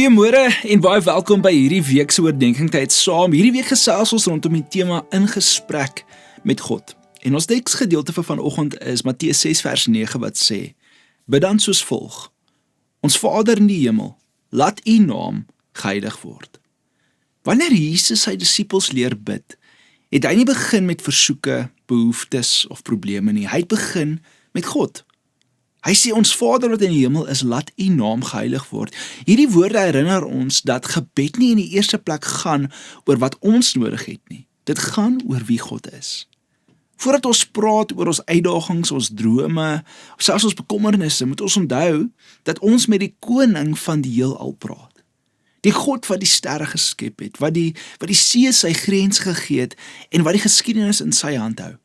Goeiemôre en baie welkom by hierdie week se oordeenkingtyd saam. Hierdie week gesels ons rondom die tema in gesprek met God. En ons teksgedeelte vir vanoggend is Matteus 6 vers 9 wat sê: Bid dan soos volg: Ons Vader in die hemel, laat U naam geheilig word. Wanneer Jesus sy disippels leer bid, het hy nie begin met versoeke, behoeftes of probleme nie. Hy het begin met God. Hy sê, ons Vader wat in die hemel is, laat U naam geheilig word. Hierdie woorde herinner ons dat gebed nie in die eerste plek gaan oor wat ons nodig het nie. Dit gaan oor wie God is. Voordat ons praat oor ons uitdagings, ons drome, of selfs ons bekommernisse, moet ons onthou dat ons met die koning van die heelal praat. Die God wat die sterre geskep het, wat die see sy grens gegee het en wat die geskiedenis in sy hand hou.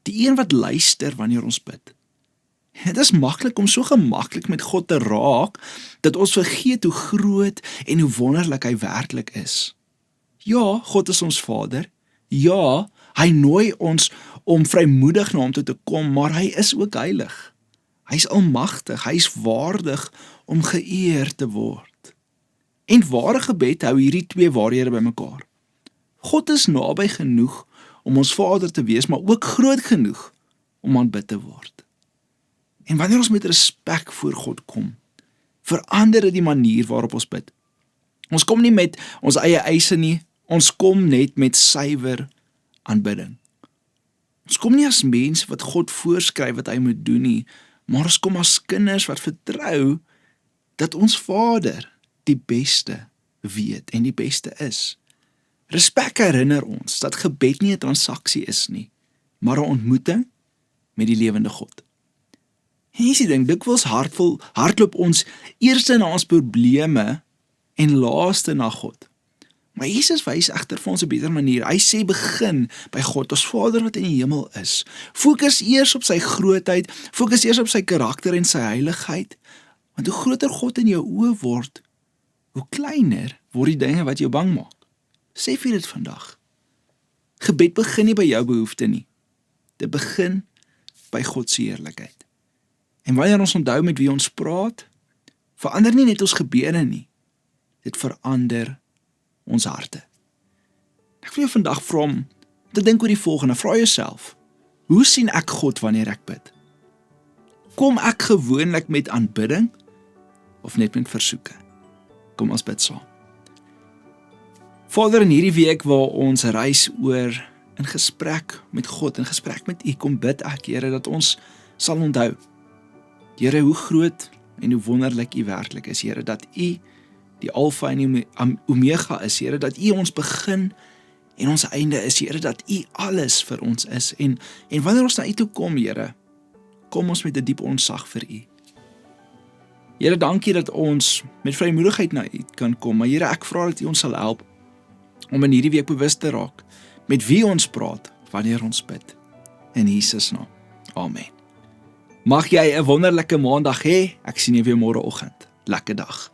Die een wat luister wanneer ons bid. Het is maklik om so gemaklik met God te raak, dat ons vergeet hoe groot en hoe wonderlik hy werklik is. Ja, God is ons Vader. Ja, hy nooi ons om vrymoedig na hom toe te kom, maar hy is ook heilig. Hy is almagtig, hy is waardig om geëer te word. En ware gebed hou hierdie twee waarhede bymekaar. God is naby genoeg om ons Vader te wees, maar ook groot genoeg om aanbid te word. En wanneer ons met respek voor God kom, verander dit die manier waarop ons bid. Ons kom nie met ons eie eise nie, ons kom net met suiwer aanbidding. Ons kom nie as mense wat God voorskryf wat hy moet doen nie, maar ons kom as kinders wat vertrou dat ons Vader die beste weet en die beste is. Respek herinner ons dat gebed nie 'n transaksie is nie, maar 'n ontmoeting met die lewende God. En hier is die ding, dikwels hardloop ons eerste na ons probleme en laaste na God. Maar Jesus wys egter vir ons 'n beter manier. Hy sê begin by God, ons Vader wat in die hemel is. Fokus eers op sy grootheid, fokus eers op sy karakter en sy heiligheid. Want hoe groter God in jou oë word, hoe kleiner word die dinge wat jou bang maak. Sê vir dit vandag. Gebed begin nie by jou behoefte nie. Dit begin by God se heerlikheid. En wanneer ons onthou met wie ons praat, verander nie net ons gebede nie, dit verander ons harte. Ek wil jou vandag vra om te dink oor die volgende. Vra jouself, hoe sien ek God wanneer ek bid? Kom ek gewoonlik met aanbidding of net met versoeke? Kom ons bid saam. Vader, in hierdie week waar ons reis oor in gesprek met God, in gesprek met U, kom bid ek, Here, dat ons sal onthou, Here, hoe groot en hoe wonderlik U werklik is, Here, dat U die Alfa en die Omega is, Here, dat U ons begin en ons einde is, Here, dat U alles vir ons is. En wanneer ons na U toe kom, Here, kom ons met 'n diep ontzag vir U. Here, dankie dat ons met vrymoedigheid na U kan kom, maar Here, ek vra dat U ons sal help om in hierdie week bewus te raak met wie ons praat wanneer ons bid. In Jesus naam. Amen. Mag jy 'n wonderlike maandag hê. Ek sien jou weer môreoggend. Lekker dag.